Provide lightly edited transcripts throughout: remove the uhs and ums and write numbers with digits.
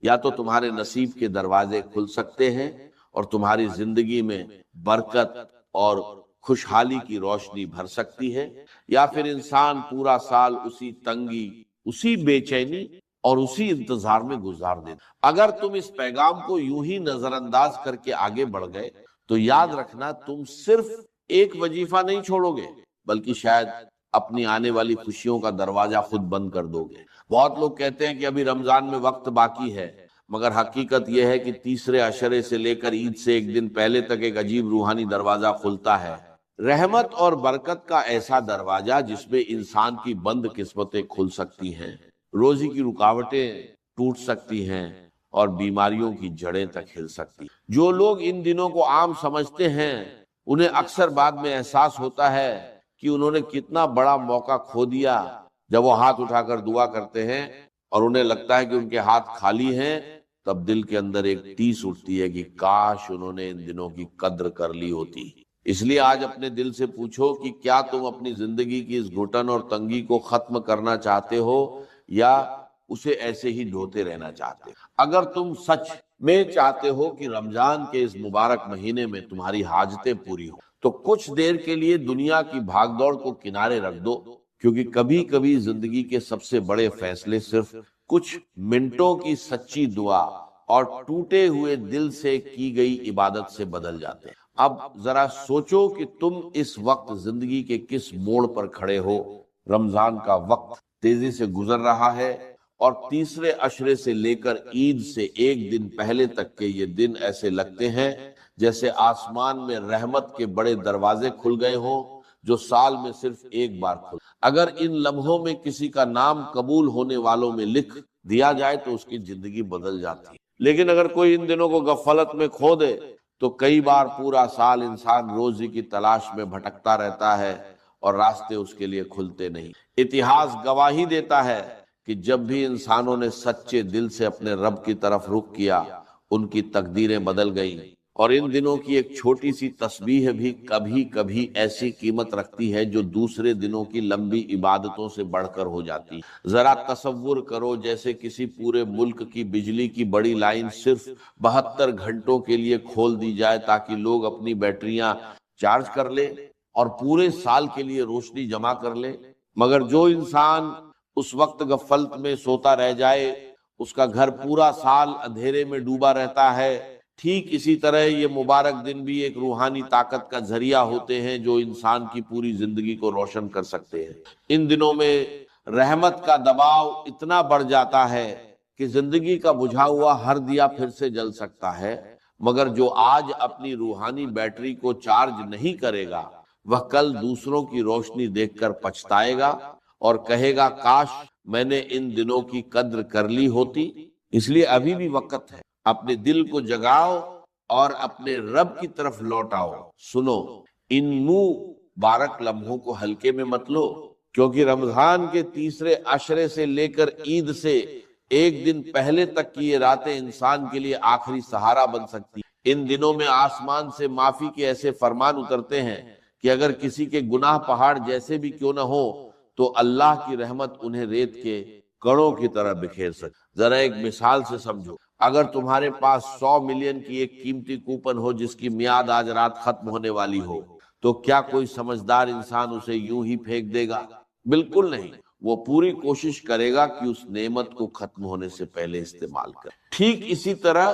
یا تو تمہارے نصیب کے دروازے کھل سکتے ہیں اور تمہاری زندگی میں برکت اور خوشحالی کی روشنی بھر سکتی ہے، یا پھر انسان پورا سال اسی تنگی، اسی بے چینی اور اسی انتظار میں گزار دیتا۔ اگر تم اس پیغام کو یوں ہی نظر انداز کر کے آگے بڑھ گئے تو یاد رکھنا تم صرف ایک وظیفہ نہیں چھوڑو گے، بلکہ شاید اپنی آنے والی خوشیوں کا دروازہ خود بند کر دو گے۔ بہت لوگ کہتے ہیں کہ ابھی رمضان میں وقت باقی ہے، مگر حقیقت یہ ہے کہ تیسرے عشرے سے لے کر عید سے ایک دن پہلے تک ایک عجیب روحانی دروازہ کھلتا ہے، رحمت اور برکت کا ایسا دروازہ جس میں انسان کی بند قسمتیں کھل سکتی ہیں، روزی کی رکاوٹیں ٹوٹ سکتی ہیں اور بیماریوں کی جڑیں تک ہل سکتی۔ جو لوگ ان دنوں کو عام سمجھتے ہیں انہیں اکثر بعد میں احساس ہوتا ہے کہ انہوں نے کتنا بڑا موقع کھو دیا۔ جب وہ ہاتھ اٹھا کر دعا کرتے ہیں اور انہیں لگتا ہے کہ ان کے ہاتھ خالی ہیں، تب دل کے اندر ایک ٹیس اٹھتی ہے کہ کاش انہوں نے ان دنوں کی قدر کر لی ہوتی۔ اس لیے آج اپنے دل سے پوچھو کہ کیا تم اپنی زندگی کی اس گھٹن اور تنگی کو ختم کرنا چاہتے ہو یا اسے ایسے ہی ڈھوتے رہنا چاہتے ہو؟ اگر تم سچ میں چاہتے ہو کہ رمضان کے اس مبارک مہینے میں تمہاری حاجتیں پوری ہوں تو کچھ دیر کے لیے دنیا کی بھاگ دوڑ کو کنارے رکھ دو، کیونکہ کبھی کبھی زندگی کے سب سے بڑے فیصلے صرف کچھ منٹوں کی سچی دعا اور ٹوٹے ہوئے دل سے کی گئی عبادت سے بدل جاتے ہیں۔ اب ذرا سوچو کہ تم اس وقت زندگی کے کس موڑ پر کھڑے ہو۔ رمضان کا وقت تیزی سے گزر رہا ہے اور تیسرے عشرے سے لے کر عید سے ایک دن پہلے تک کے یہ دن ایسے لگتے ہیں جیسے آسمان میں رحمت کے بڑے دروازے کھل گئے ہوں جو سال میں صرف ایک بار کھل۔ اگر ان لمحوں میں کسی کا نام قبول ہونے والوں میں لکھ دیا جائے تو اس کی زندگی بدل جاتی ہے، لیکن اگر کوئی ان دنوں کو غفلت میں کھو دے تو کئی بار پورا سال انسان روزی کی تلاش میں بھٹکتا رہتا ہے اور راستے اس کے لیے کھلتے نہیں۔ اتہاس گواہی دیتا ہے کہ جب بھی انسانوں نے سچے دل سے اپنے رب کی طرف رخ کیا ان کی تقدیریں بدل گئیں، اور ان دنوں کی ایک چھوٹی سی تسبیح بھی کبھی کبھی ایسی قیمت رکھتی ہے جو دوسرے دنوں کی لمبی عبادتوں سے بڑھ کر ہو جاتی۔ ذرا تصور کرو جیسے کسی پورے ملک کی بجلی کی بڑی لائن صرف 72 گھنٹوں کے لیے کھول دی جائے تاکہ لوگ اپنی بیٹریاں چارج کر لیں اور پورے سال کے لیے روشنی جمع کر لیں، مگر جو انسان اس وقت غفلت میں سوتا رہ جائے اس کا گھر پورا سال اندھیرے میں ڈوبا رہتا ہے۔ ٹھیک اسی طرح یہ مبارک دن بھی ایک روحانی طاقت کا ذریعہ ہوتے ہیں جو انسان کی پوری زندگی کو روشن کر سکتے ہیں۔ ان دنوں میں رحمت کا دباؤ اتنا بڑھ جاتا ہے کہ زندگی کا بجھا ہوا ہر دیا پھر سے جل سکتا ہے، مگر جو آج اپنی روحانی بیٹری کو چارج نہیں کرے گا وہ کل دوسروں کی روشنی دیکھ کر پچھتائے گا اور کہے گا کاش میں نے ان دنوں کی قدر کر لی ہوتی۔ اس لیے ابھی بھی وقت ہے، اپنے دل کو جگاؤ اور اپنے رب کی طرف لوٹاؤ۔ سنو، ان مبارک لمحوں کو ہلکے میں مت لو، کیونکہ رمضان کے تیسرے عشرے سے لے کر عید سے ایک دن پہلے تک کی یہ راتیں انسان کے لیے آخری سہارا بن سکتی۔ ان دنوں میں آسمان سے معافی کے ایسے فرمان اترتے ہیں کہ اگر کسی کے گناہ پہاڑ جیسے بھی کیوں نہ ہو تو اللہ کی رحمت انہیں ریت کے کڑوں کی طرح بکھیر سکے۔ ذرا ایک مثال سے سمجھو، اگر تمہارے پاس 100 ملین کی ایک قیمتی کوپن ہو جس کی میعاد آج رات ختم ہونے والی ہو تو کیا کوئی سمجھدار انسان اسے یوں ہی پھینک دے گا؟ بالکل نہیں، وہ پوری کوشش کرے گا کہ اس نعمت کو ختم ہونے سے پہلے استعمال کرے۔ ٹھیک اسی طرح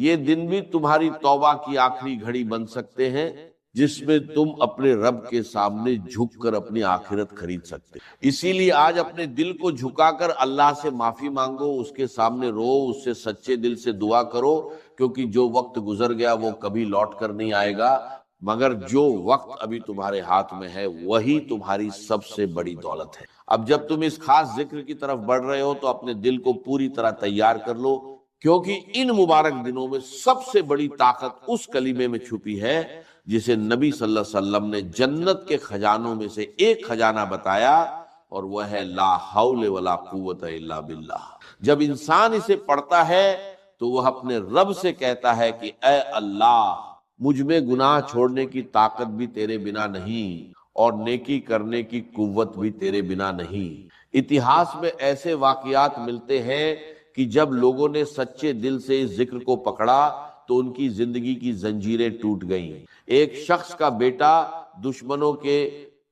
یہ دن بھی تمہاری توبہ کی آخری گھڑی بن سکتے ہیں جس میں تم اپنے رب کے سامنے جھک کر اپنی آخرت خرید سکتے۔ اسی لیے آج اپنے دل کو جھکا کر اللہ سے معافی مانگو، اس کے سامنے رو، اس سے سچے دل سے دعا کرو، کیونکہ جو وقت گزر گیا وہ کبھی لوٹ کر نہیں آئے گا، مگر جو وقت ابھی تمہارے ہاتھ میں ہے وہی تمہاری سب سے بڑی دولت ہے۔ اب جب تم اس خاص ذکر کی طرف بڑھ رہے ہو تو اپنے دل کو پوری طرح تیار کر لو، کیونکہ ان مبارک دنوں میں سب سے بڑی طاقت اس کلمے میں چھپی ہے جسے نبی صلی اللہ علیہ وسلم نے جنت کے خزانوں میں سے ایک خزانہ بتایا، اور وہ ہے لا حول ولا قوت الا باللہ۔ جب انسان اسے پڑھتا ہے تو وہ اپنے رب سے کہتا ہے کہ اے اللہ، مجھ میں گناہ چھوڑنے کی طاقت بھی تیرے بنا نہیں اور نیکی کرنے کی قوت بھی تیرے بنا نہیں۔ اتہاس میں ایسے واقعات ملتے ہیں کہ جب لوگوں نے سچے دل سے اس ذکر کو پکڑا تو ان کی زندگی کی زنجیریں ٹوٹ گئیں۔ ایک شخص کا بیٹا دشمنوں کے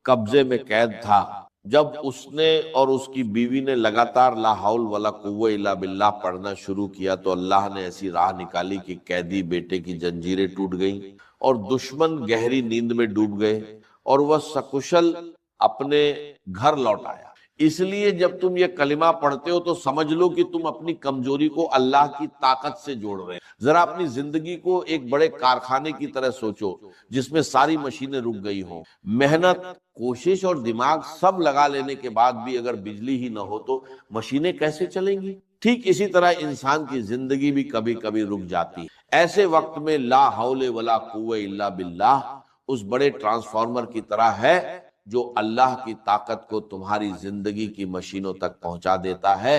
قبضے میں قید تھا، جب اس نے اور اس کی بیوی نے لگاتار لا حول ولا قوة الا باللہ پڑھنا شروع کیا تو اللہ نے ایسی راہ نکالی کہ قیدی بیٹے کی زنجیریں ٹوٹ گئیں اور دشمن گہری نیند میں ڈوب گئے اور وہ سکشل اپنے گھر لوٹ آیا۔ اس لیے جب تم یہ کلمہ پڑھتے ہو تو سمجھ لو کہ تم اپنی کمزوری کو اللہ کی طاقت سے جوڑ رہے ہیں۔ ذرا اپنی زندگی کو ایک بڑے کارخانے کی طرح سوچو جس میں ساری مشینیں رک گئی ہوں، محنت، کوشش اور دماغ سب لگا لینے کے بعد بھی اگر بجلی ہی نہ ہو تو مشینیں کیسے چلیں گی؟ ٹھیک اسی طرح انسان کی زندگی بھی کبھی کبھی رک جاتی ہے۔ ایسے وقت میں لا حول ولا قوة الا باللہ اس بڑے ٹرانسفارمر کی طرح ہے جو اللہ کی طاقت کو تمہاری زندگی کی مشینوں تک پہنچا دیتا ہے،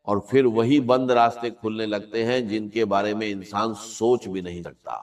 اور پھر وہی بند راستے کھلنے لگتے ہیں جن کے بارے میں انسان سوچ بھی نہیں سکتا۔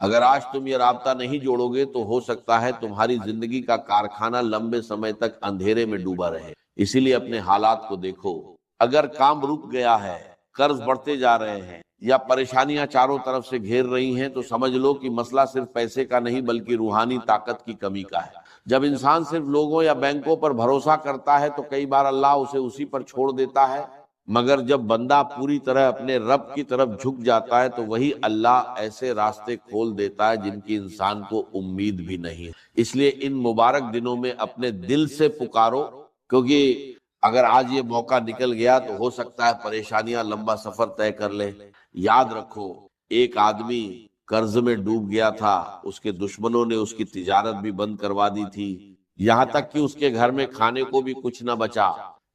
اگر آج تم یہ رابطہ نہیں جوڑو گے تو ہو سکتا ہے تمہاری زندگی کا کارخانہ لمبے سمے تک اندھیرے میں ڈوبا رہے۔ اسی لیے اپنے حالات کو دیکھو، اگر کام رک گیا ہے، قرض بڑھتے جا رہے ہیں یا پریشانیاں چاروں طرف سے گھیر رہی ہیں تو سمجھ لو کہ مسئلہ صرف پیسے کا نہیں بلکہ روحانی طاقت کی کمی کا ہے۔ جب انسان صرف لوگوں یا بینکوں پر بھروسہ کرتا ہے تو کئی بار اللہ اسے اسی پر چھوڑ دیتا ہے، مگر جب بندہ پوری طرح اپنے رب کی طرف جھک جاتا ہے تو وہی اللہ ایسے راستے کھول دیتا ہے جن کی انسان کو امید بھی نہیں۔ اس لیے ان مبارک دنوں میں اپنے دل سے پکارو، کیونکہ اگر آج یہ موقع نکل گیا تو ہو سکتا ہے پریشانیاں لمبا سفر طے کر لیں۔ یاد رکھو، ایک آدمی قرض میں ڈوب گیا تھا، اس کے دشمنوں نے اس کی تجارت بھی بند کروا دی تھی، یہاں تک کہ اس کے گھر میں کھانے کو بھی کچھ نہ بچا،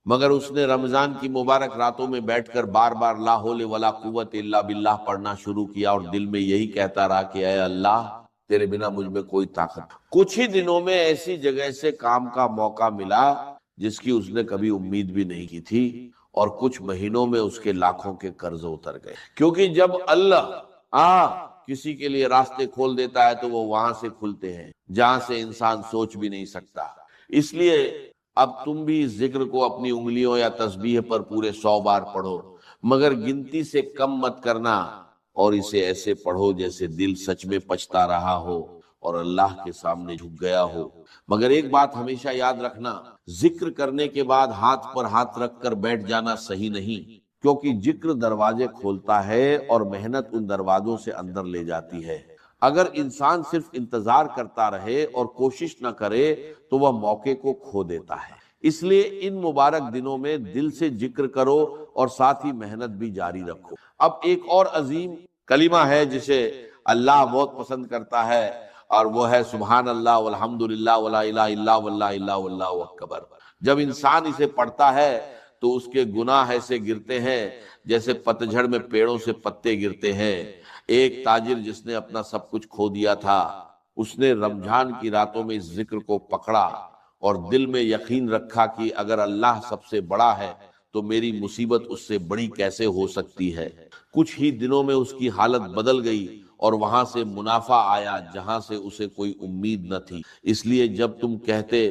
مگر اس نے رمضان کی مبارک راتوں میں بیٹھ کر بار بار لا حول ولا قوت الا باللہ پڑھنا شروع کیا اور دل میں یہی کہتا رہا کہ اے اللہ تیرے بنا مجھ میں کوئی طاقت۔ کچھ ہی دنوں میں ایسی جگہ سے کام کا موقع ملا جس کی اس نے کبھی امید بھی نہیں کی تھی، اور کچھ مہینوں میں اس کے لاکھوں کے قرض اتر گئے، کیونکہ جب اللہ کسی کے لیے راستے کھول دیتا ہے تو وہ وہاں سے کھلتے ہیں جہاں سے انسان سوچ بھی نہیں سکتا۔ اس لیے اب تم بھی اس ذکر کو اپنی انگلیوں یا تسبیح پر پورے 100 بار پڑھو، مگر گنتی سے کم مت کرنا، اور اسے ایسے پڑھو جیسے دل سچ میں پچھتا رہا ہو اور اللہ کے سامنے جھک گیا ہو۔ مگر ایک بات ہمیشہ یاد رکھنا، ذکر کرنے کے بعد ہاتھ پر ہاتھ رکھ کر بیٹھ جانا صحیح نہیں، کیونکہ ذکر دروازے کھولتا ہے اور محنت ان دروازوں سے اندر لے جاتی ہے۔ اگر انسان صرف انتظار کرتا رہے اور کوشش نہ کرے تو وہ موقع کو کھو دیتا ہے۔ اس لیے ان مبارک دنوں میں دل سے ذکر کرو اور ساتھ ہی محنت بھی جاری رکھو۔ اب ایک اور عظیم کلمہ ہے جسے اللہ بہت پسند کرتا ہے، اور وہ ہے سبحان اللہ والحمد للہ ولا الہ الا واللہ الا واللہ اکبر۔ جب انسان اسے پڑھتا ہے تو اس کے گناہ ایسے گرتے ہیں جیسے پتجھڑ میں پیڑوں سے پتے گرتے ہیں۔ ایک تاجر جس نے اپنا سب کچھ کھو دیا تھا، اس نے رمضان کی راتوں میں اس ذکر کو پکڑا اور دل میں یقین رکھا کہ اگر اللہ سب سے بڑا ہے تو میری مصیبت اس سے بڑی کیسے ہو سکتی ہے۔ کچھ ہی دنوں میں اس کی حالت بدل گئی اور وہاں سے منافع آیا جہاں سے اسے کوئی امید نہ تھی۔ اس لیے جب تم کہتے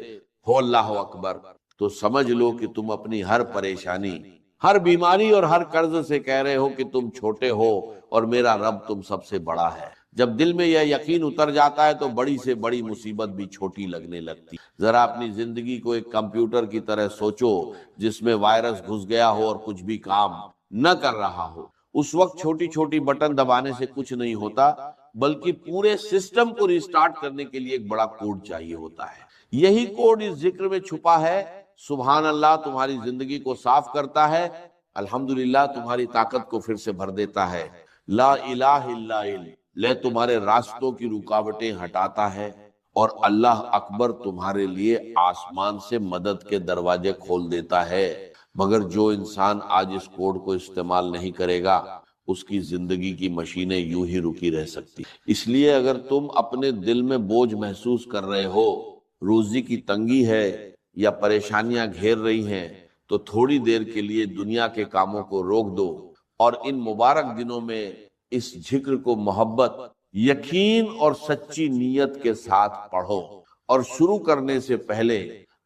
ہو اللہ اکبر تو سمجھ لو کہ تم اپنی ہر پریشانی، ہر بیماری اور ہر قرض سے کہہ رہے ہو کہ تم چھوٹے ہو اور میرا رب تم سب سے بڑا ہے۔ جب دل میں یہ یقین اتر جاتا ہے تو بڑی سے بڑی مصیبت بھی چھوٹی لگنے لگتی۔ ذرا اپنی زندگی کو ایک کمپیوٹر کی طرح سوچو جس میں وائرس گھس گیا ہو اور کچھ بھی کام نہ کر رہا ہو۔ اس وقت چھوٹی چھوٹی بٹن دبانے سے کچھ نہیں ہوتا، بلکہ پورے سسٹم کو ریسٹارٹ کرنے کے لیے ایک بڑا کوڈ چاہیے ہوتا ہے۔ یہی کوڈ اس ذکر میں چھپا ہے۔ سبحان اللہ تمہاری زندگی کو صاف کرتا ہے، الحمدللہ تمہاری طاقت کو پھر سے بھر دیتا ہے، لا الہ الا اللہ تمہارے راستوں کی رکاوٹیں ہٹاتا ہے، اور اللہ اکبر تمہارے لیے آسمان سے مدد کے دروازے کھول دیتا ہے۔ مگر جو انسان آج اس کوڈ کو استعمال نہیں کرے گا اس کی زندگی کی مشینیں یوں ہی رکی رہ سکتی۔ اس لیے اگر تم اپنے دل میں بوجھ محسوس کر رہے ہو، روزی کی تنگی ہے یا پریشانیاں گھیر رہی ہیں، تو تھوڑی دیر کے لیے دنیا کے کاموں کو روک دو اور ان مبارک دنوں میں اس ذکر کو محبت، یقین اور سچی نیت کے ساتھ پڑھو، اور شروع کرنے سے پہلے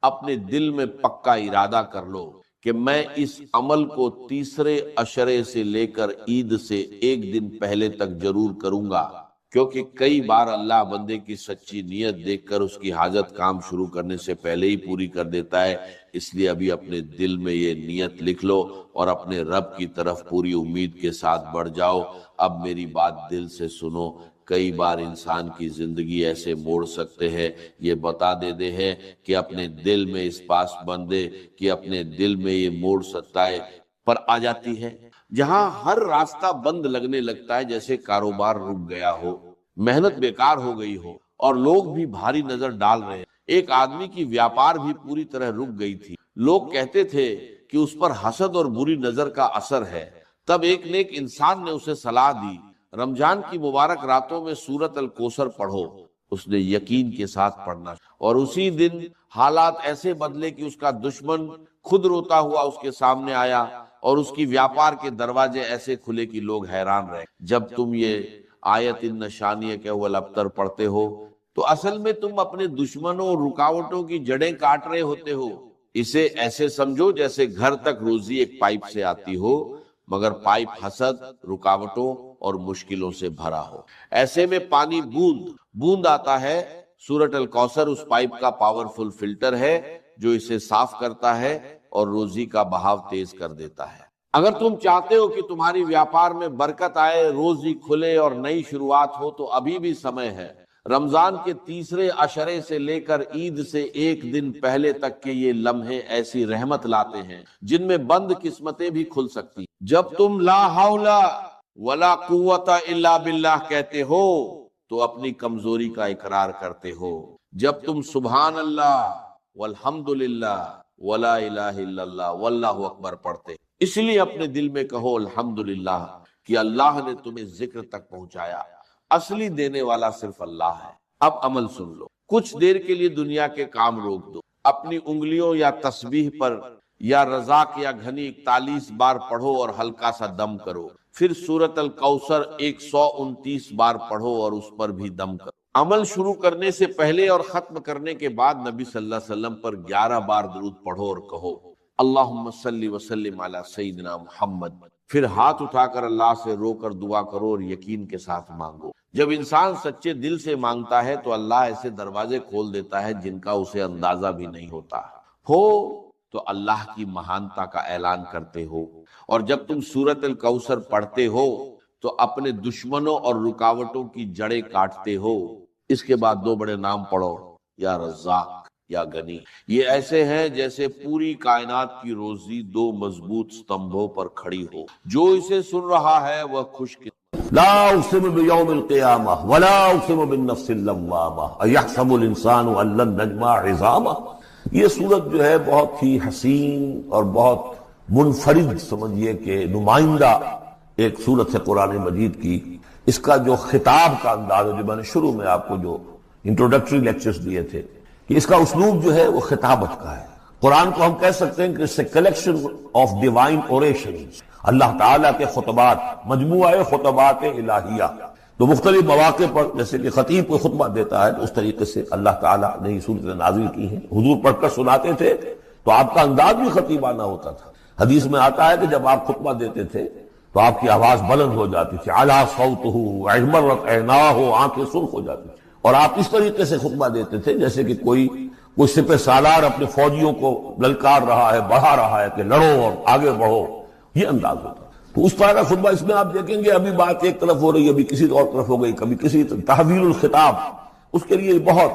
اپنے دل میں پکا ارادہ کر لو کہ میں اس عمل کو تیسرے عشرے سے لے کر عید سے ایک دن پہلے تک ضرور کروں گا، کیونکہ کئی بار اللہ بندے کی سچی نیت دیکھ کر اس کی حاجت کام شروع کرنے سے پہلے ہی پوری کر دیتا ہے۔ اس لیے ابھی اپنے دل میں یہ نیت لکھ لو اور اپنے رب کی طرف پوری امید کے ساتھ بڑھ جاؤ۔ اب میری بات دل سے سنو، کئی بار انسان کی زندگی ایسے موڑ سکتے ہیں، یہ بتا دیتے ہیں کہ اپنے دل میں اس پاس بندے کہ اپنے دل میں یہ موڑ سکتا ہے، پر آ جاتی ہے جہاں ہر راستہ بند لگنے لگتا ہے، جیسے کاروبار رک گیا ہو، محنت بیکار ہو گئی ہو اور لوگ بھی بھاری نظر ڈال رہے ہیں۔ ایک آدمی کی ویاپار بھی پوری طرح رک گئی تھی، لوگ کہتے تھے کہ اس پر حسد اور بری نظر کا اثر ہے۔ تب ایک نیک انسان نے اسے صلاح دی، رمضان کی مبارک راتوں میں سورۃ الکوثر پڑھو۔ اس نے یقین کے ساتھ پڑھنا اور اسی دن حالات ایسے بدلے کہ اس کا دشمن خود روتا ہوا اس کے سامنے آیا اور اس کی ویاپار کے دروازے ایسے کھلے کہ لوگ حیران رہے۔ جب تم یہ آیت النشانیہ کے اول ابتر پڑھتے ہو تو اصل میں تم اپنے دشمنوں اور رکاوٹوں کی جڑیں کاٹ رہے ہوتے ہو۔ اسے ایسے سمجھو جیسے گھر تک روزی ایک پائپ سے آتی ہو، مگر پائپ حسد، رکاوٹوں اور مشکلوں سے بھرا ہو۔ ایسے میں پانی بوند بوند آتا ہے۔ سورۃ الکوثر اس پائپ کا پاورفل فلٹر ہے جو اسے صاف کرتا ہے اور روزی کا بہاؤ تیز کر دیتا ہے۔ اگر تم چاہتے ہو کہ تمہاری ویاپار میں برکت آئے، روزی کھلے اور نئی شروعات ہو، تو ابھی بھی سمے ہے۔ رمضان کے تیسرے عشرے سے لے کر عید سے ایک دن پہلے تک کے یہ لمحے ایسی رحمت لاتے ہیں جن میں بند قسمتیں بھی کھل سکتی۔ جب تم لا حول ولا قوت الا باللہ کہتے ہو تو اپنی کمزوری کا اقرار کرتے ہو۔ جب تم سبحان اللہ والحمد للہ ولا الہ الا اللہ واللہ اکبر پڑھتے، اس لیے اپنے دل میں کہو الحمدللہ کہ اللہ نے تمہیں ذکر تک پہنچایا۔ اصلی دینے والا صرف اللہ ہے۔ اب عمل سن لو، کچھ دیر کے لیے دنیا کے کام روک دو، اپنی انگلیوں یا تسبیح پر یا رزاق یا گھنی 41 بار پڑھو اور ہلکا سا دم کرو، پھر سورۃ الکوثر 129 بار پڑھو اور اس پر بھی دم کرو۔ عمل شروع کرنے سے پہلے اور ختم کرنے کے بعد نبی صلی اللہ علیہ وسلم پر 11 بار درود پڑھو اور کہو اللہم صلی وسلم علی سیدنا محمد۔ پھر ہاتھ اٹھا کر اللہ سے رو کر دعا کرو اور یقین کے ساتھ مانگو۔ جب انسان سچے دل سے مانگتا ہے تو اللہ ایسے دروازے کھول دیتا ہے جن کا اسے اندازہ بھی نہیں ہوتا۔ ہو تو اللہ کی مہانتا کا اعلان کرتے ہو، اور جب تم سورۃ الکوثر پڑھتے ہو تو اپنے دشمنوں اور رکاوٹوں کی جڑیں کاٹتے ہو۔ اس کے بعد 2 بڑے نام پڑھو، یا رزاق یا غنی۔ یہ ایسے ہیں جیسے پوری کائنات کی روزی 2 مضبوط ستمبھوں پر کھڑی ہو۔ جو اسے سن رہا ہے وہ خوش قسمت۔ لا اقسم بیوم القیامہ ولا اقسم بالنفس اللوامہ ایحسب الانسان ان لن نجمع عظامہ۔ یہ سورت جو ہے بہت ہی حسین اور بہت منفرد سمجھیے کہ نمائندہ ایک سورت ہے قرآن مجید کی۔ اس کا جو خطاب کا انداز ہے، جو میں نے شروع میں آپ کو جو انٹروڈکٹری لیکچرز دیے تھے، کہ اس کا اسلوب جو ہے وہ خطابت کا ہے۔ قرآن کو ہم کہہ سکتے ہیں کہ it's a collection of divine orations، اللہ تعالیٰ کے خطبات، مجموعہ خطبات الہیہ۔ تو مختلف مواقع پر جیسے کہ خطیب کو خطبہ دیتا ہے تو اس طریقے سے اللہ تعالیٰ نے یہ صورتیں نازل کی ہیں۔ حضور پڑھ کر سناتے تھے تو آپ کا انداز بھی خطیبانہ ہوتا تھا۔ حدیث میں آتا ہے کہ جب آپ خطبہ دیتے تھے تو آپ کی آواز بلند ہو جاتی تھی، اعلیٰ صوتہ احمرت عیناہ، آنکھیں سرخ ہو جاتی تھی، اور آپ اس طریقے سے خطبہ دیتے تھے جیسے کہ کوئی سپہ سالار اپنے فوجیوں کو للکار رہا ہے، بڑھا رہا ہے کہ لڑو اور آگے بڑھو، یہ انداز ہوتا۔ تو اس طرح کا خطبہ اس میں آپ دیکھیں گے ابھی بات ایک طرف ہو رہی ہے، ابھی کسی اور طرف ہو گئی، کبھی کسی تحویل الخطاب، اس کے لیے بہت۔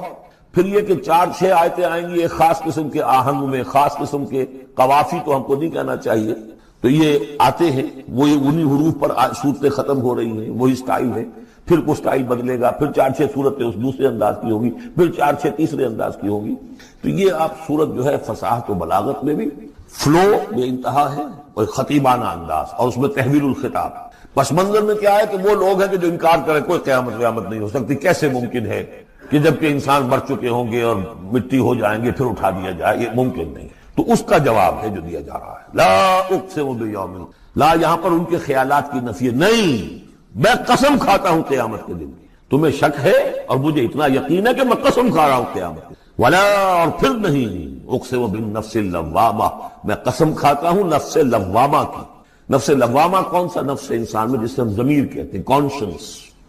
پھر یہ کہ 4-6 آیتیں آئیں گی ایک خاص قسم کے آہنگ میں، خاص قسم کے قوافی تو ہم کو نہیں کہنا چاہیے، تو یہ آتے ہیں، وہ انہی حروف پر صورتیں ختم ہو رہی ہیں، وہی سٹائل ہے۔ پھر وہ سٹائل بدلے گا، پھر 4-6 صورتیں اس دوسرے انداز کی ہوگی، پھر 4-6 تیسرے انداز کی ہوگی۔ تو یہ آپ صورت جو ہے فصاحت و بلاغت میں بھی فلو بے انتہا ہے اور خطیبانہ انداز، اور اس میں تحویل الخطاب۔ پس منظر میں کیا ہے کہ وہ لوگ ہیں کہ جو انکار کریں کوئی قیامت نہیں ہو سکتی، کیسے ممکن ہے کہ جب کہ انسان مر چکے ہوں گے اور مٹی ہو جائیں گے پھر اٹھا دیا جائے، یہ ممکن نہیں۔ تو اس کا جواب ہے جو دیا جا رہا ہے، لا اقسم بیوم، لا یہاں پر ان کے خیالات کی نفی نہیں، میں قسم کھاتا ہوں قیامت کے دن کی۔ تمہیں شک ہے اور مجھے اتنا یقین ہے کہ میں قسم کھا رہا ہوں قیامت کی۔ ولا، اور پھر نہیں، اقسم بالنفس اللوامہ، میں قسم کھاتا ہوں نفس لوامہ کی۔ نفس لوامہ کون سا نفس انسان میں، جسے ہم ضمیر کہتے ہیں، کانشنس،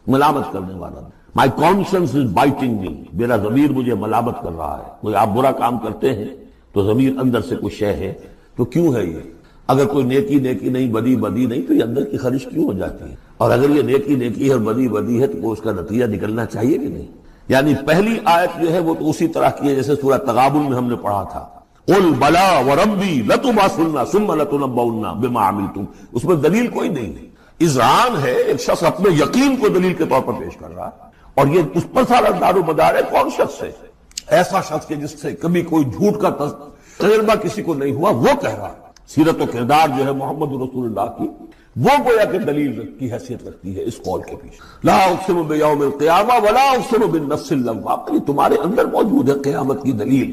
ملامت کرنے والا۔ مائی کانشنس از بائٹنگ می، میرا ضمیر مجھے ملامت کر رہا ہے۔ کوئی آپ برا کام کرتے ہیں تو ضمیر اندر سے کوئی شے ہے، تو کیوں ہے یہ؟ اگر کوئی نیکی نیکی نہیں، بدی بدی نہیں، تو یہ اندر کی خرش کیوں ہو جاتی ہے؟ اور اگر یہ نیکی نیکی ہے اور بدی بدی ہے تو اس کا نتیجہ نکلنا چاہیے کہ نہیں؟ یعنی پہلی آیت جو ہے وہ تو اسی طرح کی ہے جیسے سورہ تغابن میں ہم نے پڑھا تھا، قل بلا وربی لتبعثن ثم لتنبؤن بما عملتم، اس میں دلیل کوئی نہیں ہے، اذعان ہے، ایک شخص اپنے یقین کو دلیل کے طور پر پیش کر رہا ہے، اور یہ اس پر سارا دار و مدار ہے۔ کون شخص ہے ایسا شخص کہ جس سے کبھی کوئی جھوٹ کا تجربہ کسی کو نہیں ہوا، وہ کہہ رہا ہے۔ سیرت و کردار جو ہے محمد رسول اللہ کی، وہ گویا کہ دلیل کی حیثیت رکھتی ہے اس قول کے پیچھے۔ لا اقسم بیوم القیامہ ولا اقسم بالنفس اللوامہ، یہ تمہارے اندر موجود ہے قیامت کی دلیل،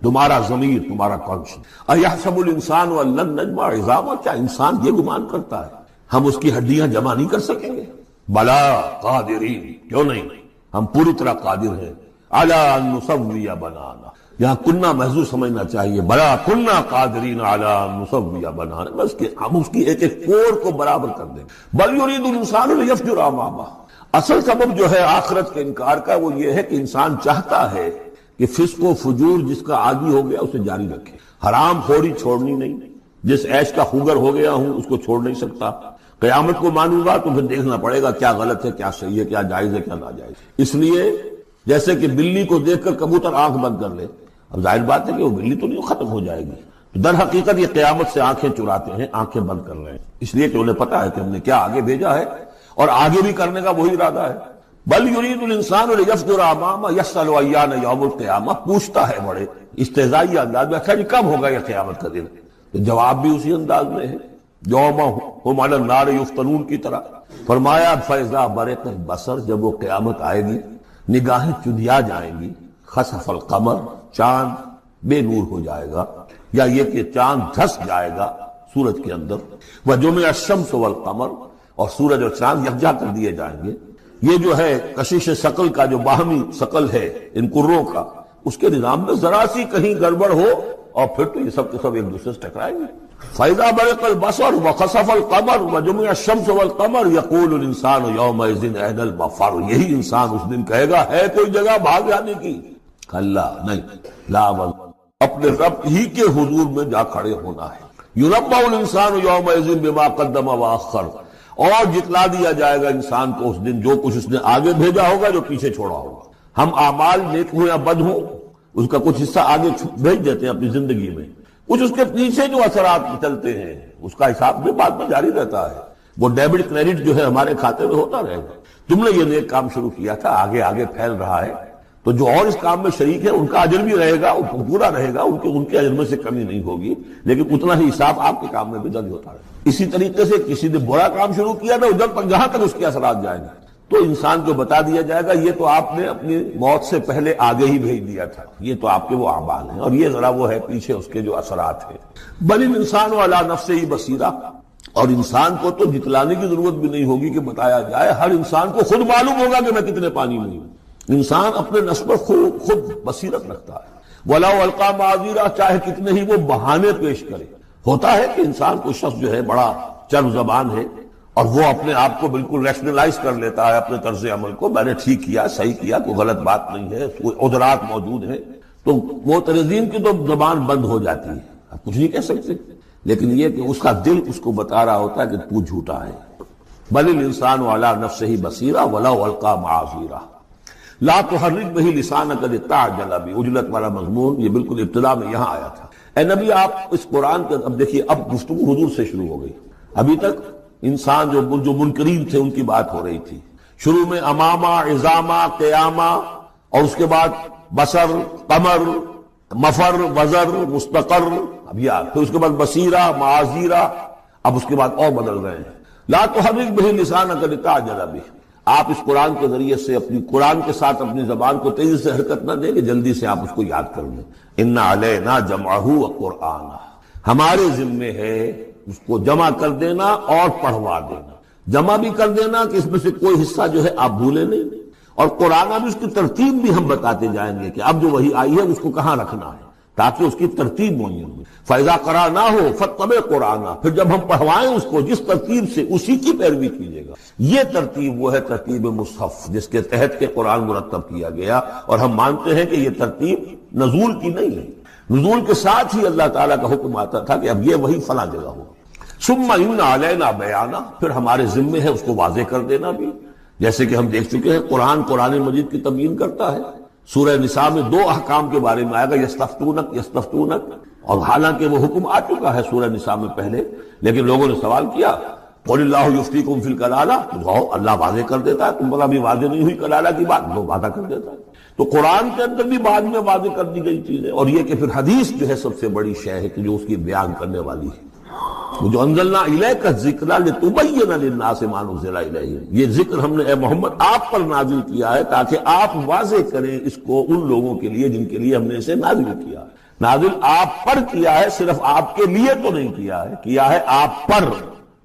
تمہارا ضمیر، تمہارا کانشنس۔ ایحسب الانسان ان لن نجمع عظامہ، کیا انسان یہ گمان کرتا ہے ہم اس کی ہڈیاں جمع نہیں کر سکیں گے؟ بلا قادرین، کیوں نہیں، ہم پوری طرح قادر ہیں۔ علی ان نسوی بنانا، یہاں کنہ محذوف سمجھنا چاہیے، بلا کنہ قادرین علی ان نسوی بنانا، بس کہ ہم اس کی ایک ایک کوڑ کو برابر کر دیں۔ بل یرید الانسان لیفجر امامہ، اصل سبب جو ہے آخرت کے انکار کا وہ یہ ہے کہ انسان چاہتا ہے کہ فسق و فجور جس کا عادی ہو گیا اسے جاری رکھے، حرام خوری چھوڑنی نہیں، جس عیش کا خوگر ہو گیا ہوں اس کو چھوڑ نہیں سکتا، قیامت کو مانوں گا تو پھر دیکھنا پڑے گا کیا غلط ہے، کیا صحیح ہے، کیا جائز ہے، کیا ناجائز۔ اس لیے جیسے کہ بلی کو دیکھ کر کبوتر آنکھ بند کر لے، اب ظاہر بات ہے کہ وہ بلی تو نہیں ختم ہو جائے گی، در حقیقت یہ قیامت سے آنکھیں چراتے ہیں، آنکھیں بند کر رہے ہیں، اس لیے کہ انہیں پتا ہے کہ ہم نے کیا آگے بھیجا ہے اور آگے بھی کرنے کا وہی ارادہ ہے۔ بل یرید الانسان لیفجر امامہ یسأل ایان یوم القیامہ، پوچھتا ہے بڑے استہزائی انداز میں، اچھا جی کب ہوگا یہ قیامت کا دن؟ تو جواب بھی اسی انداز میں ہے، یوم ہم علی النار یفتنون کی طرح۔ فرمایا فاذا برق البصر، جب وہ قیامت آئے گی نگاہیں چندیا جائیں گی، خسف القمر، چاند بے نور ہو جائے گا، یا یہ کہ چاند دھس جائے گا سورج کے اندر، وجمع الشمس والقمر، اور سورج اور چاند یکجا کر دیے جائیں گے۔ یہ جو ہے کشش ثقل کا جو باہمی ثقل ہے ان کروں کا، اس کے نظام میں ذرا سی کہیں گڑبڑ ہو اور پھر تو یہ سب کے سب ایک دوسرے سے ٹکرائیں گے۔ فَإِذَا بَرِقَ الْبَصَرُ وَخَسَفَ الْقَمَرُ وَجُمِعَ الشَّمْسُ وَالْقَمَرُ يَقُولُ الْإِنسَانُ يَوْمَئِذٍ أَيْنَ الْمَفَرُ، یہی انسان اس دن کہے گا ہے کوئی جگہ بھاگ جانے کی؟ کھلا نہیں، لا اپنے رب ہی کے حضور میں جا کھڑے ہونا ہے۔ يُنَبَّأُ الْإِنسَانُ يَوْمَئِذٍ بِمَا قَدَّمَ وَأَخَّرَ، اور جتلا دیا جائے گا انسان کو اس دن جو کچھ اس نے آگے بھیجا ہوگا، جو پیچھے چھوڑا ہوگا۔ ہم اعمال نیک ہوں یا بد ہوں، اس کا کچھ حصہ آگے بھیج دیتے ہیں اپنی زندگی میں، کچھ اس کے پیچھے جو اثرات چلتے ہیں اس کا حساب بھی بعد میں جاری رہتا ہے، وہ ڈیبٹ کریڈٹ جو ہے ہمارے کھاتے میں ہوتا رہے گا۔ تم نے یہ نیک کام شروع کیا تھا، آگے آگے پھیل رہا ہے، تو جو اور اس کام میں شریک ہے ان کا اجر بھی رہے گا، پورا رہے گا، ان کے اجر میں سے کمی نہیں ہوگی، لیکن اتنا ہی حساب آپ کے کام میں بھی درج ہوتا رہے گا۔ اسی طریقے سے کسی نے برا کام شروع کیا تھا، ادھر پر جہاں تک اس کے اثرات جائیں گے تو انسان کو بتا دیا جائے گا یہ تو آپ نے اپنی موت سے پہلے آگے ہی بھیج دیا تھا، یہ تو آپ کے وہ اعمال ہیں، اور یہ ذرا وہ ہے پیچھے اس کے جو اثرات ہیں۔ بل الانسان علی نفسہ بصیرہ، اور انسان کو تو جتلانے کی ضرورت بھی نہیں ہوگی کہ بتایا جائے، ہر انسان کو خود معلوم ہوگا کہ میں کتنے پانی میں ہوں۔ انسان اپنے نفس پر خود بصیرت رکھتا ہے۔ وَلَوْ أَلْقَىٰ مَعَاذِيرًا، چاہے کتنے ہی وہ بہانے پیش کرے۔ ہوتا ہے کہ انسان کو شخص جو ہے بڑا چرب زبان ہے اور وہ اپنے آپ کو بالکل ریشنلائز کر لیتا ہے اپنے طرز عمل کو، میں نے ٹھیک کیا، صحیح کیا، کوئی غلط بات نہیں ہے، کوئی عذرات موجود ہیں، تو معترضین کی تو زبان بند ہو جاتی ہے، آپ کچھ نہیں کہہ سکتے، لیکن یہ کہ اس کا دل اس کو بتا رہا ہوتا ہے کہ تو جھوٹا ہے۔ بل الانسان علی نفسہ بصیرہ ولو القیٰ معاذیرہ لا تحرک بہ لسانک لتعجل بہ، عجلت والا مضمون یہ بالکل ابتدا میں یہاں آیا تھا۔ اے نبی آپ اس قرآن کے، اب دیکھیے اب گفتگو حضور سے شروع ہو گئی، ابھی تک انسان جو منکرین تھے ان کی بات ہو رہی تھی، شروع میں امامہ، عظامہ، قیامہ، اور اس کے بعد بصر، قمر، مفر، وزر، مستقر، اب یہ پھر اس کے بعد بصیرہ، معاذیرہ، اب اس کے بعد اور بدل رہے ہیں۔ لا تحرک بہ لسانک لتعجل بہ، آپ اس قرآن کے ذریعے سے اپنی قرآن کے ساتھ اپنی زبان کو تیزی سے حرکت نہ دیں کہ جلدی سے آپ اس کو یاد کر لیں۔ ان علینا جمعہ وقرآنہ، ہمارے ذمے ہے اس کو جمع کر دینا اور پڑھوا دینا، جمع بھی کر دینا کہ اس میں سے کوئی حصہ جو ہے آپ بھولے نہیں، اور قرآن اب اس کی ترتیب بھی ہم بتاتے جائیں گے کہ اب جو وحی آئی ہے اس کو کہاں رکھنا ہے تاکہ اس کی ترتیب معین ہو. فَإِذَا قَرَأْنَاهُ فَاتَّبِعْ قُرْآنَهُ، پھر جب ہم پڑھوائیں اس کو جس ترتیب سے اسی کی پیروی کیجیے گا. یہ ترتیب وہ ہے ترتیب مصحف جس کے تحت کے قرآن مرتب کیا گیا، اور ہم مانتے ہیں کہ یہ ترتیب نزول کی نہیں ہے. نزول کے ساتھ ہی اللہ تعالیٰ کا حکم آتا تھا کہ اب یہ وہی فلاں جگہ ہو. ثم ان علینا بیانا، پھر ہمارے ذمے ہے اس کو واضح کر دینا بھی، جیسے کہ ہم دیکھ چکے ہیں قرآن مجید کی تبیین کرتا ہے. سورہ نساء میں 2 احکام کے بارے میں آئے گا، یستفتونک، اور حالانکہ وہ حکم آ چکا ہے سورہ نساء میں پہلے، لیکن لوگوں نے سوال کیا قل اللہ یفتیکم فی الکلالہ، تو اللہ واضح کر دیتا ہے، تم پر ابھی واضح نہیں ہوئی کلالہ کی بات، وہ وعدہ کر دیتا ہے. تو قرآن کے اندر بھی بعد میں واضح کر دی گئی چیزیں، اور یہ کہ پھر حدیث جو ہے سب سے بڑی شے ہے کہ جو اس کی بیان کرنے والی ہے. جو انزلنا الیک الذکر لتبین للناس ما نزل الیہم، یہ ذکر ہم نے اے محمد آپ پر نازل کیا ہے تاکہ آپ واضح کریں اس کو ان لوگوں کے لیے جن کے لیے ہم نے اسے نازل کیا ہے. نازل آپ پر کیا ہے، صرف آپ کے لیے تو نہیں کیا ہے آپ پر،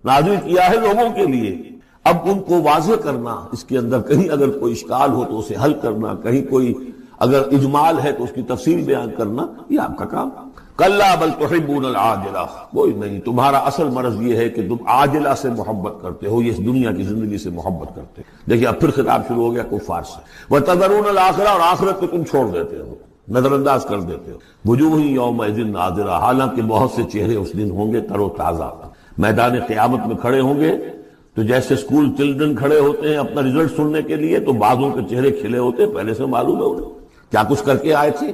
نازل کیا ہے لوگوں کے لیے. اب ان کو واضح کرنا، اس کے اندر کہیں اگر کوئی اشکال ہو تو اسے حل کرنا، کہیں کوئی اگر اجمال ہے تو اس کی تفصیل بیان کرنا، یہ آپ کا کام. کلا بل تحبون العاجلہ، کوئی نہیں، تمہارا اصل مرض یہ ہے کہ تم عاجلہ سے محبت کرتے ہو، یہ اس دنیا کی زندگی سے محبت کرتے ہو. دیکھیے اب پھر خطاب شروع ہو گیا کفار سے. وتذرون الآخرہ، اور آخرت کو تم چھوڑ دیتے ہو، نظر انداز کر دیتے ہو. وجوہ یومئذ ناظرہ، حالانکہ بہت سے چہرے اس دن ہوں گے تر و تازہ، میدان قیامت میں کھڑے ہوں گے تو جیسے اسکول چلڈرن کھڑے ہوتے ہیں اپنا رزلٹ سننے کے لیے، تو بعضوں کے چہرے کھلے ہوتے ہیں، پہلے سے معلوم ہے انہیں کیا کچھ کر کے آئے تھے،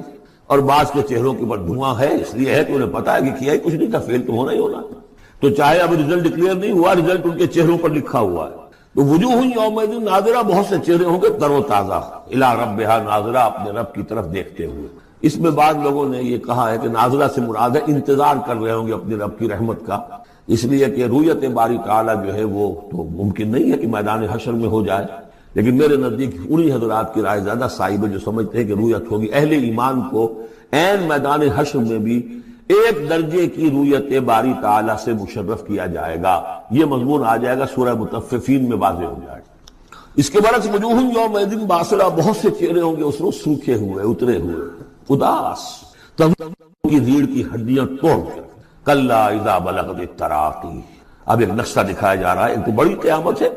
اور بعض کے چہروں کے اوپر دھواں ہے، اس لیے ہے کہ انہیں پتا ہے کہ کیا ہی کچھ نہیں تھا، فیل تو ہونا ہی ہونا. تو چاہے اب رزلٹ ڈکلیئر نہیں ہوا، رزلٹ ان کے چہروں پر لکھا ہوا ہے. تو وجوہ یومئذ ناظرہ، بہت سے چہرے ہوں گے تر و تازہ، الی ربہا ناظرہ، اپنے رب کی طرف دیکھتے ہوئے. اس میں بعض لوگوں نے یہ کہا ہے کہ ناظرہ سے مراد ہے انتظار کر رہے ہوں گے اپنے رب کی رحمت کا، اس لیے کہ رؤیت باری تعالیٰ جو ہے وہ تو ممکن نہیں ہے کہ میدان حشر میں ہو جائے. لیکن میرے نزدیک انہی حضرات کی رائے زیادہ صائب ہے جو سمجھتے ہیں کہ رؤیت ہوگی. اہل ایمان کو عین میدان حشر میں بھی ایک درجے کی رؤیت باری تعالیٰ سے مشرف کیا جائے گا. یہ مضمون آ جائے گا سورہ مطففین میں واضح ہو جائے گا. اس کے برعکس وجوہ یومئذ باسرہ، بہت سے چہرے ہوں گے اس روز سوکھے ہوئے، اترے ہوئے، اداس، کی ریڑھ کی ہڈیاں توڑ کر. کلا اذا بلغت التراقی، اب ایک نقشہ دکھایا جا رہا ہے. ایک تو بڑی قیامت ہے،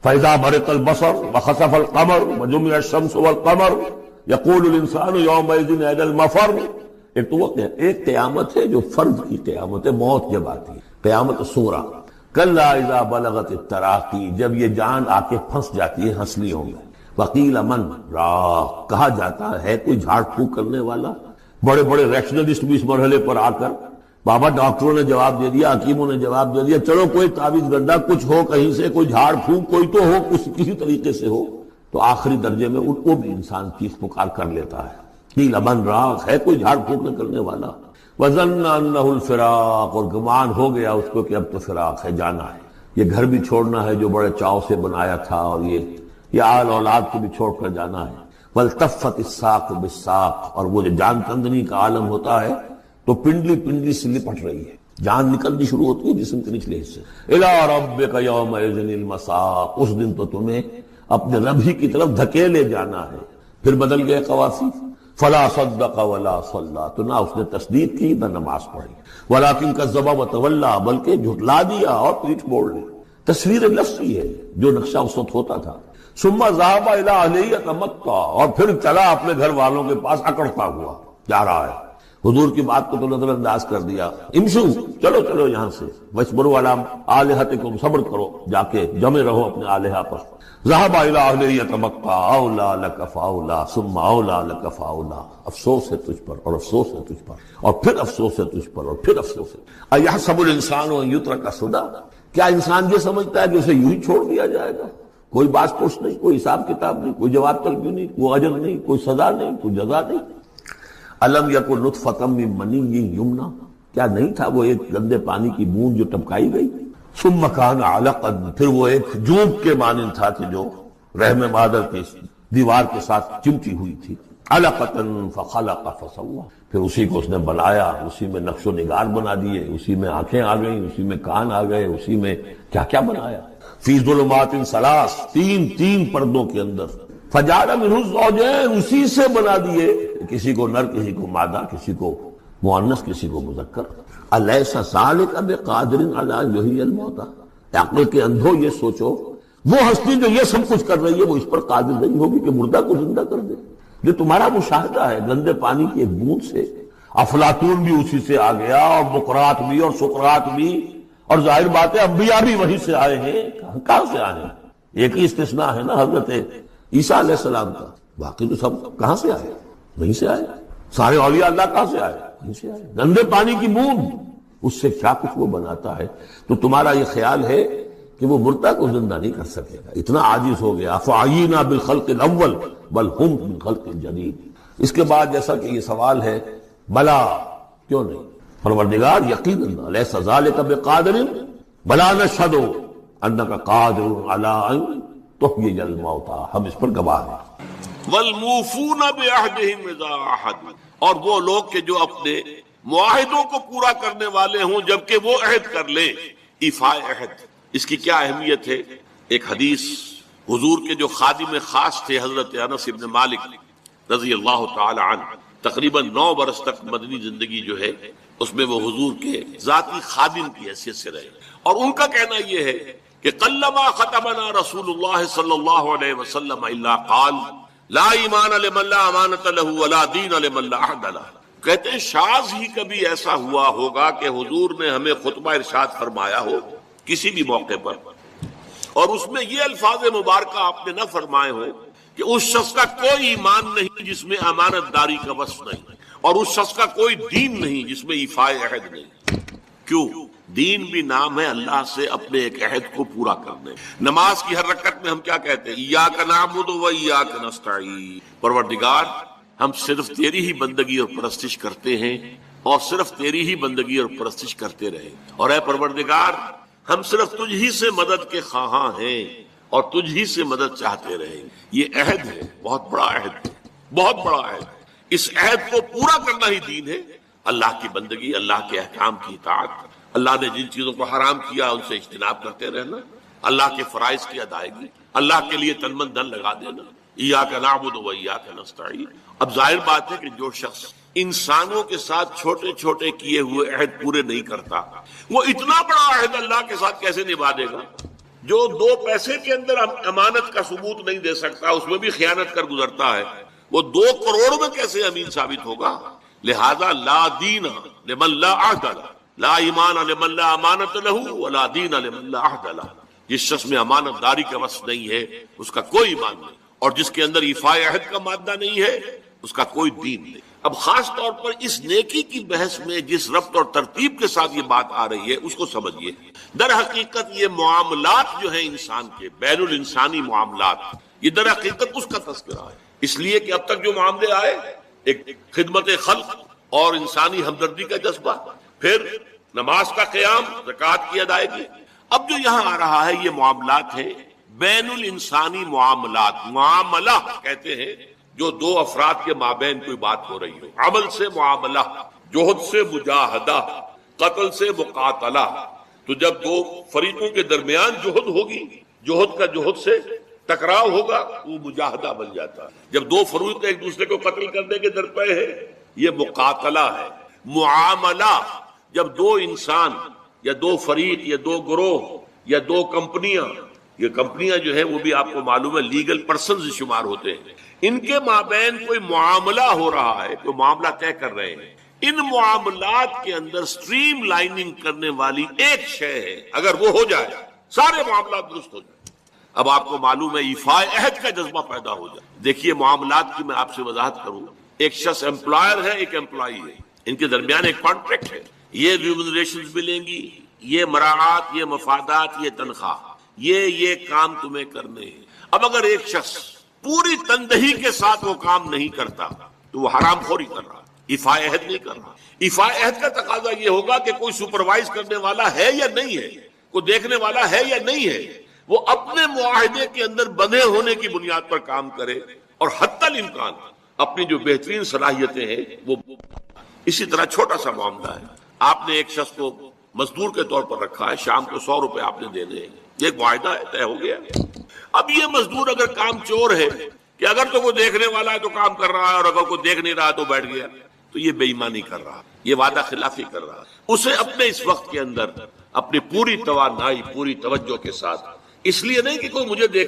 فاذا برق البصر وخسف القمر وجمع الشمس والقمر یقول الانسان یومئذ این المفر. ایک تو وہ ایک قیامت ہے جو فرد کی قیامت ہے، موت جب آتی ہے، قیامت صغریٰ. کلا اذا بلغت التراقی، جب یہ جان آ کے پھنس جاتی ہے ہنسلیوں میں. وقیل من راق، کہا جاتا ہے کوئی جھاڑ پھونک کرنے والا. بڑے بڑے ریشنلسٹ بھی اس مرحلے پر آ کر، بابا ڈاکٹروں نے جواب دے دیا، حکیموں نے جواب دے دیا، چلو کوئی تعویذ گنڈا کچھ ہو، کہیں سے کوئی جھاڑ پھونک کوئی تو ہو، کسی طریقے سے ہو. تو آخری درجے میں وہ بھی انسان چیخ پکار کر لیتا ہے. قیل من راق، ہے کوئی جھاڑ پھونک کرنے والا. وظن انہ الفراق، اور گمان ہو گیا اس کو کہ اب تو فراق ہے، جانا ہے، یہ گھر بھی چھوڑنا ہے جو بڑے چاؤ سے بنایا تھا، اور یہ آل اولاد کو بھی چھوڑ کر جانا ہے. والتفت الساق بالساق، اور وہ جو جان کندنی کا عالم ہوتا ہے تو پنڈلی سے لپٹ رہی ہے، جان نکلنی شروع ہوتی ہے جسم کے نچلے حصے. الی ربک یومئذ المساق، اس دن تو تمہیں اپنے رب ہی کی طرف دھکیلے جانا ہے. پھر بدل گئے قوافی. فلا صدق ولا صلی، تو نہ اس نے تصدیق کی نہ نماز پڑھی. ولکن کذب وتولی، بلکہ جھٹلا دیا اور پیٹھ موڑ لی. تصویر لفظی ہے جو نقشہ اس وقت ہوتا تھا. ثم ذهب الى اهله يتمطى، اور پھر چلا اپنے گھر والوں کے پاس اکڑتا ہوا جا رہا ہے. حضور کی بات کو تو نظر انداز کر دیا. امشو، چلو یہاں سے. وَاصْبِرُوا عَلَىٰ آلِهَتِكُمْ، صبر کرو، جا کے جمے رہو اپنے آلہہ پر. ذهب الى اهله يتمطى اولى لك فاولى ثم اولى لك فاولى. افسوس ہے تجھ پر، اور افسوس ہے تجھ پر، اور پھر افسوس ہے تجھ پر، اور پھر افسوس ہے. اَيَحْسَبُ الْإِنسَانُ أَن يُتْرَكَ سُدًى، کیا انسان یہ سمجھتا ہے کہ اسے یوں ہی چھوڑ دیا جائے گا؟ کوئی باز پوچھ نہیں، کوئی حساب کتاب نہیں، کوئی جواب طلبی نہیں، کوئی اجر نہیں، کوئی سزا نہیں، کوئی جزا نہیں. الم یکن نطفۃ من منی یمنی، کیا نہیں تھا وہ ایک گندے پانی کی بوند جو ٹپکائی گئی. ثم کان علقا، پھر وہ ایک جوب کے مانند تھا کہ جو رحم مادر کی دیوار کے ساتھ چمٹی ہوئی تھی. علقۃ فخلق فسوى، پھر اسی کو اس نے بنایا، اسی میں نقش و نگار بنا دیے، اسی میں آنکھیں آ گئیں، اسی میں کان آ گئے، اسی میں کیا کیا بنایا. فی ظلمات ثلاث، تین پردوں کے اندر. فجعل منہ الزوجین، اسی سے بنا دیے، کسی کو نر، کسی کو مادہ، کسی کو مؤنث، کسی کو مذکر۔ الیس ذلک بقادر علی ان یحیی الموتى، عقل کے اندھو یہ سوچو وہ ہستی جو یہ سب کچھ کر رہی ہے وہ اس پر قادر نہیں ہوگی کہ مردہ کو زندہ کر دے؟ جو تمہارا مشاہدہ ہے گندے پانی کی ایک بوند سے، افلاطون بھی اسی سے آ گیا، اور بقراط بھی، اور سقراط بھی، اور ظاہر بات ہے انبیاء بھی وہیں سے آئے ہیں۔ کہاں سے آئے ہیں؟ ایک ہی استثناء ہے نا حضرت عیسیٰ علیہ السلام کا، باقی تو سب کہاں سے آئے؟ وہیں سے آئے۔ سارے اولیاء اللہ کہاں سے آئے؟ وہیں سے آئے۔ گندے پانی کی بوند، اس سے کیا کچھ وہ بناتا ہے۔ تو تمہارا یہ خیال ہے کہ وہ مردہ کو زندہ نہیں کر سکے گا، اتنا عاجز ہو گیا۔ فعینا بالخلق الاول بل ہم بالخلق الجدید۔ اس کے بعد جیسا کہ یہ سوال ہے، بلا کیوں نہیں؟ پروردگار یقیناً لیس ذلک بقادر بلا نشہد انک قادر علی ان تحیی الموتى، ہم اس پر گواہ ہیں۔ والموفون بعہدہم اذا عاہدوا، اور وہ لوگ کہ جو اپنے معاہدوں کو پورا کرنے والے ہوں جبکہ وہ عہد کر لیں۔ ایفاء عہد، اس کی کیا اہمیت ہے؟ ایک حدیث، حضور کے جو خادم خاص تھے حضرت انس بن مالک رضی اللہ تعالی عنہ، تقریباً 9 برس تک مدنی زندگی جو ہے اس میں وہ حضور کے ذاتی خادم کی حیثیت سے رہے، اور ان کا کہنا یہ ہے کہ قلما خطبنا رسول اللہ صلی اللہ علیہ وسلم الا قال لا ایمان لمن لا امانۃ له ولا دین لمن لا عہد له۔ کہتے ہیں شاذ ہی کبھی ایسا ہوا ہوگا کہ حضور نے ہمیں خطبہ ارشاد فرمایا ہو کسی بھی موقع پر، اور اس میں یہ الفاظ مبارکہ آپ نے نہ فرمائے ہو کہ اس شخص کا کوئی ایمان نہیں جس میں امانت داری کا وصف نہیں، اور اس شخص کا کوئی دین نہیں جس میں ایفاء عہد نہیں۔ کیوں؟ دین بھی نام ہے اللہ سے اپنے ایک عہد کو پورا کرنے۔ نماز کی ہر رکعت میں ہم کیا کہتے ہیں؟ ایاک نعبد و ایاک نستعین، پروردگار ہم صرف تیری ہی بندگی اور پرستش کرتے ہیں، اور صرف تیری ہی بندگی اور پرستش کرتے رہے، اور اے پروردگار ہم صرف تجھ ہی سے مدد کے خواہاں ہیں اور تجھ ہی سے مدد چاہتے رہیں۔ یہ عہد ہے، بہت بڑا عہد ہے، بہت بڑا عہد ہے۔ اس عہد کو پورا کرنا ہی دین ہے، اللہ کی بندگی، اللہ کے احکام کی اطاعت، اللہ نے جن چیزوں کو حرام کیا ان سے اجتناب کرتے رہنا، اللہ کے فرائض کی ادائیگی، اللہ کے لیے تن من دھن لگا دینا۔ ایاک نعبد و ایاک نستعین۔ اب ظاہر بات ہے کہ جو شخص انسانوں کے ساتھ چھوٹے چھوٹے کیے ہوئے عہد پورے نہیں کرتا، وہ اتنا بڑا عہد اللہ کے ساتھ کیسے نبھا دے گا؟ جو 2 پیسے کے اندر امانت کا ثبوت نہیں دے سکتا، اس میں بھی خیانت کر گزرتا ہے، وہ 2 کروڑ میں کیسے امین ثابت ہوگا؟ لہذا لا دین لمن لا عہد له، لا ایمان لمن لا امانت له ولا دین لمن لا عہد له۔ جس شخص میں امانت داری کا وصف نہیں ہے اس کا کوئی ایمان نہیں، اور جس کے اندر ایفاء عہد کا مادہ نہیں ہے اس کا کوئی دین نہیں۔ اب خاص طور پر اس نیکی کی بحث میں جس ربط اور ترتیب کے ساتھ یہ بات آ رہی ہے اس کو سمجھیے۔ در حقیقت یہ معاملات جو ہیں انسان کے، بین الانسانی معاملات، یہ در حقیقت اس کا تذکرہ ہے، اس لیے کہ اب تک جو معاملے آئے، ایک خدمت خلق اور انسانی ہمدردی کا جذبہ، پھر نماز کا قیام، زکوٰۃ کی ادائیگی، اب جو یہاں آ رہا ہے یہ معاملات ہیں، بین الانسانی معاملات۔ معاملہ کہتے ہیں جو 2 افراد کے مابین کوئی بات ہو رہی ہو، عمل سے معاملہ، جوہد سے مجاہدہ، قتل سے مقاتلہ۔ تو جب 2 فریقوں کے درمیان جوہد ہوگی، جوہد کا جوہد سے ٹکراؤ ہوگا، وہ مجاہدہ بن جاتا ہے۔ جب 2 فریق ایک دوسرے کو قتل کرنے کے درپے ہیں، یہ مقاتلہ ہے۔ معاملہ جب 2 انسان یا 2 فریق یا 2 گروہ یا 2 کمپنیاں، یہ کمپنیاں جو ہیں وہ بھی آپ کو معلوم ہے لیگل پرسنز شمار ہوتے ہیں، ان کے مابین کوئی معاملہ ہو رہا ہے، کوئی معاملہ طے کر رہے ہیں، ان معاملات کے اندر سٹریم لائننگ کرنے والی ایک شے ہے، اگر وہ ہو جائے سارے معاملات درست ہو جائیں۔ اب آپ کو معلوم ہے ایفاء عہد کا جذبہ پیدا ہو جائے۔ دیکھیے معاملات کی میں آپ سے وضاحت کروں، ایک شخص امپلائر ہے، ایک امپلائی ہے، ان کے درمیان ایک کانٹریکٹ ہے، یہ ریمونریشنز ملیں گی، یہ مراعات، یہ مفادات، یہ تنخواہ، یہ کام تمہیں کرنے ہیں۔ اب اگر ایک شخص پوری تندہی کے ساتھ وہ کام نہیں کرتا تو وہ حرام خوری کر رہا، ایفاء عہد نہیں کر رہا۔ ایفاء عہد کا تقاضا یہ ہوگا کہ کوئی سپروائز کرنے والا ہے یا نہیں ہے، کوئی دیکھنے والا ہے یا نہیں ہے، وہ اپنے معاہدے کے اندر بندھے ہونے کی بنیاد پر کام کرے، اور حتی الامکان اپنی جو بہترین صلاحیتیں ہیں وہ۔ اسی طرح چھوٹا سا معاملہ ہے، آپ نے ایک شخص کو مزدور کے طور پر رکھا ہے، شام کو 100 روپے آپ نے دینے ہیں، یہ ایک معاہدہ ہے، طے ہو گیا۔ اب یہ مزدور اگر کام چور ہے کہ اگر تو کوئی دیکھنے والا ہے تو کام کر رہا ہے اور اگر کوئی دیکھ نہیں رہا تو بیٹھ گیا، تو یہ بے ایمانی کر رہا، یہ وعدہ خلافی کر رہا. اسے اپنے اس وقت کے اندر اپنی پوری توانائی، پوری توجہ کے ساتھ، اس لیے نہیں کہ کوئی مجھے دیکھنے